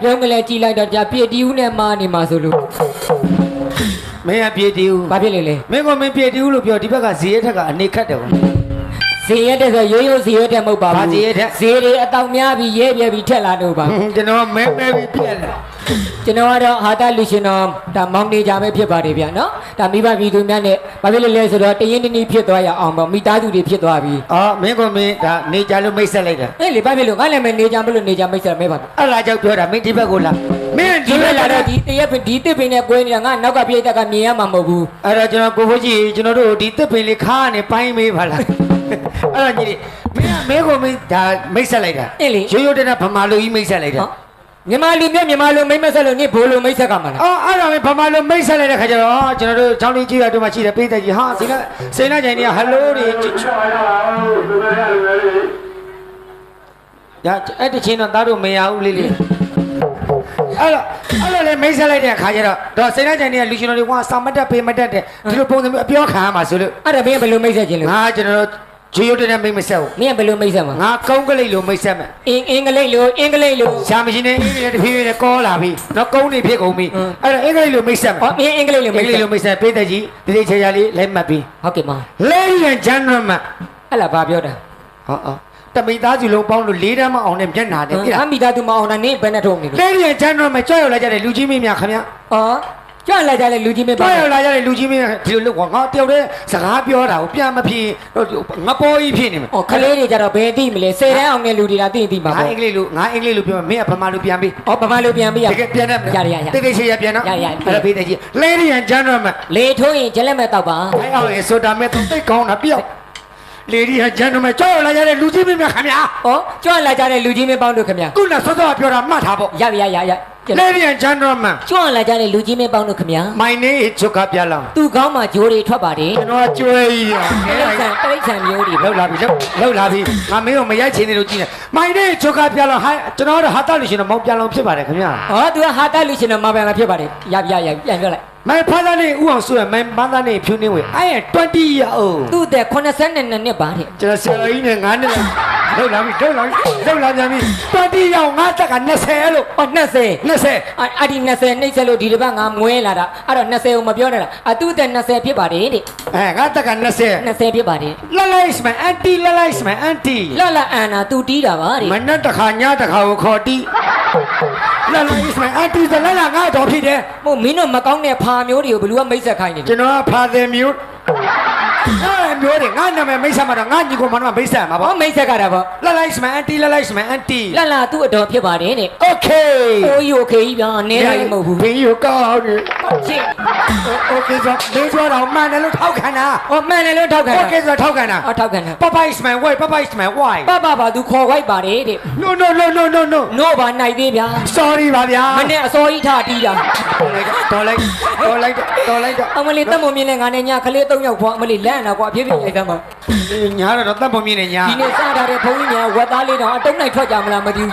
ပြောင်းကလေးကြည်လိုက်တော့ကြာပြည့်တီးဦးနဲ့မာနေမှာဆိုလို့မင်းကပြေတီးဦးဘာဖြစ်လဲလဲမင်းကမင်းပြေတီးဦးလို့ပြောဒီဘက်ကဇေယျထက်ကအနေခတ်တယ်ကွာဇေယျတက်ဆိုရိုးရိုးဇေယျတက်မဟုတ်ပါဘူးဇေယျတက်ဇေတွေအတောင်များပြီးရဲပြပြီးထက်လာတော့ပါကျွန်တော်မဲမဲပြီးပြက်လာကျွန်တော်ကတော့ဟာတာလူရှင်တော်ဒါမောင်နေကြပဲဖြစ်ပါတယ်ဗျာနော်ဒါမိဘပြည်သူများနဲ့ဘာဖြစ်လို့လဲဆိုတော့တရင်တနည်းဖြစ်သွားရအောင်ပေါ့မိသားစုတွေဖြစ်သွားပြီအော်မင်းကမင်းဒါနေကြလို့မိတ်ဆက်လိုက်တာအေးလေဘာဖြစ်လို့ငါလည်းမနေကြမလို့နေကြမိတ်ဆက်မဲပါအဲ့ဒါကြောင့်ပြောတာမင်းဒီဘက်ကိုလာမင်းဒီဘက်လာတော့ဒီတရက်ဒီတစ်ပင်နဲ့ကွဲနေတာငါနောက်ကပြိတ္တကမြင်ရမှာမဟုတ်ဘူးအဲ့တော့ကျွန်တော်ကိုဖိုးကြီးကျွန်တော်တို့ဒီတစ်ပင်လေးခါကနေပိုင်းမေးပါလားအဲ့တော့ညီလေးမင်းကမင်းဒါမိတ်ဆက်လိုက်တာအေးလေရိုးရိုးတဲ့ဗမာလူကြီးမိတ်ဆက်လိုက်တာမြန်မာလူမျိုးမြန်မာလူမိတ်မဆက်လို့နေဘိုးလူမိတ်ဆက်ကမှာလားအော်အဲ့ဒါပဲဗမာလူမိတ်ဆက်လိုက်တဲ့ခါကျတော့ကျွန်တော်တို့ချောင်းလေးကြီးရတို့မှရှိတယ်ပိတ်သက်ကြီးဟာစိန်နာကြိုင်ကြီးဟယ်လိုတွေညာအဲ့တချင်းတော့သားတို့မရဘူးလေးအဲ့တော့လေမိတ်ဆက်လိုက်တဲ့ခါကျတော့စိန်နာကြိုင်ကြီးကလူရှင်တော်တွေဟောစာမတက်ပေးမတက်တဲ့ဒီလိုပုံစံမျိုးအပြောခံရမှာဆိုလို့အဲ့ဒါဘင်းဘယ်လိုမိတ်ဆက်ခြင်းလဲငါကျွန်တော်တို့ဂျီယိုတဲ့မိတ်မဆက်ဘူးမင်းဘယ်လိုမိတ်ဆက်မှာငါကုန်းကလေးလိုမိတ်ဆက်မယ်အင်္ဂလိပ်လိုရှာမရှိနေအင်းတဖြည်းဖြည်းနဲ့ကောလာပြီနော်ကုန်းနေဖြစ်ကုန်ပြီအဲ့တော့အင်္ဂလိပ်လိုမိတ်ဆက်မယ်ဟောမင်းအင်္ဂလိပ်လိုမိတ်ဆက်ပိတ်သက်ကြီးတိတိချာချာလေးလိုက်မှတ်ပြီးဟုတ်ကဲ့ပါ Ladies and gentlemen အဲ့လားဘာပြောတာဟောတမိသားစုလုံးပေါင်းလို့၄တန်းမအောင်နဲ့မျက်နာတယ်အမိသားစုမအောင်တာနေဘယ်နဲ့ထုံးနေလဲ Ladies and gentlemen ကြောက်ရောက်လာကြတဲ့လူကြီးမင်းများခင်ဗျအော်ကြွလာကြတဲ့လူကြီးမင်းပါကြောက်ရောက်လာကြတဲ့လူကြီးမင်းဒီလိုလုပ်ကွာငါတယောက်တည်းစကားပြောတာကိုပြန်မဖြစ်ငါပေါ်ကြီးဖြစ်နေမှာအော်ခလေးတွေကြတော့ဘယ်သိမလဲ10တန်းအောင်တဲ့လူတွေကသိမှာပေါ့ငါအင်္ဂလိပ်လိုပြောမင်းကဗမာလိုပြန်ပြီးအော်ဗမာလိုပြန်ပြီးရတကယ်ပြန်တယ်ရတိတ်တိတ်ချေရပြန်နော်ရအဲ့ဒါဖေးတဲ့ကြီး Ladies and gentlemen လေထိုးရင်ဂျလက်မဲ့တောက်ပါအဲ့အောင်ရေဆိုတာမဲ့တော့တိတ်ကောင်းတာပြောက်Ladies and gentlemen ကြောက်လာကြတဲ့လူကြီးမင်းများခင်ဗျာဩကြွလာကြတဲ့လူကြီးမင်းပေါင်းတို့ခင်ဗျာခုနစောစောပြောတာမှတ်ထားပေါ့ရLadies and gentlemen ကြွလာကြတဲ့လူကြီးမင်းပေါင်းတို့ခင်ဗျာ My name is ချုပ်ကပြလောင်သူ့ကောင်းမှာဂျိုးတွေထွက်ပါတယ်ကျွန်တော်ကျွဲကြီးရတိရစ္ဆာန်မျိုးတွေလောက်လာပြီငါမင်းကိုမရိုက်ချင်နေလို့ကြည့်နေ My name is ချုပ်ကပြလောင်ဟာကျွန်တော်တို့ဟာတလူရှင်တော့မောင်ပြလောင်ဖြစ်ပါတယ်ခင်ဗျာဟောသူကဟာတလူရှင်တော့မောင်ပြလောင်ဖြစ်ပါတယ်ရပြန်ပြောလိုက်My father name ဦးအောင်ဆိုရ My mother name ဖြူနေဝေ I am 20 year old သူ့တဲ့82နှစ်ပါတဲ့ကျွန်တော်ဆရာကြီးနဲ့9နှစ်လောက်လာပြန်ပြီ20ရောက်ငါတက်က20လို့ဟော20အဲ့ဒီ20နှိမ့်ဆက်လို့ဒီတစ်ပတ်ငါမွဲလာတာအဲ့တော့20ကိုမပြောနဲ့လားသူ့တဲ့20ဖြစ်ပါတယ်တဲ့ငါတက်က20ဖြစ်ပါတယ်လာ is my auntie လာ is my auntie လာအန်နာသူတီးတာပါတဲ့မနဲ့တခါညတခါကိုခေါ်တီးလာ is my auntie ဆိုလာငါတော့ဖြစ်တယ်ဟိုမင်းတို့မကောင်းတဲ့ဖာမျိုးတွေကိုဘယ်သူကမိတ်ဆက်ခိုင်းနေလဲကျွန်တော်ကဖာတယ်မျိုးမျိုးတွေငါနာမည်မိတ်ဆက်မှာတော့ငါညီကိုမတော်မိတ်ဆက်မှာပေါ့မိတ်ဆက်ကြတာပေါ့လာ is my auntie လာ is my auntie လာသူ့အတော်ဖြစ်ပါတယ်တဲ့ Okay โอ้ยโอเคကြီးဗျာနည်းလိုက်မဟုတ်ဘူးဘင်းရောကောင်းတယ် Okay ဆိုမင်းပြောတော့မှန်တယ်လို့ထောက်ခံတာဟောမှန်တယ်လို့ထောက်ခံတာ Okay ဆိုထောက်ခံတာထောက်ခံတာ Papa is my wife Papa is my wife ပါသူခေါ်ခိုက်ပါတယ်တဲ့ No ပါနိုင်သေးဗျာ Sorry ပါဗျာမနဲ့အစောကြီးထတီးတာတော်လိုက်အမလေးတက်မမြင်နဲ့ငါနဲ့ညကလေး3ယောက်ဖွာအမလေးလန့်တာကွာပြည့်ရိုက်သားမှာညာတော့တက်မမြင်နဲ့ညာဒီနေ့စတာတဲ့ဘုန်းကြီးညာဝက်သားလေးတော့အတုံးနိုင်ထွက်ကြမလားမသိဘူး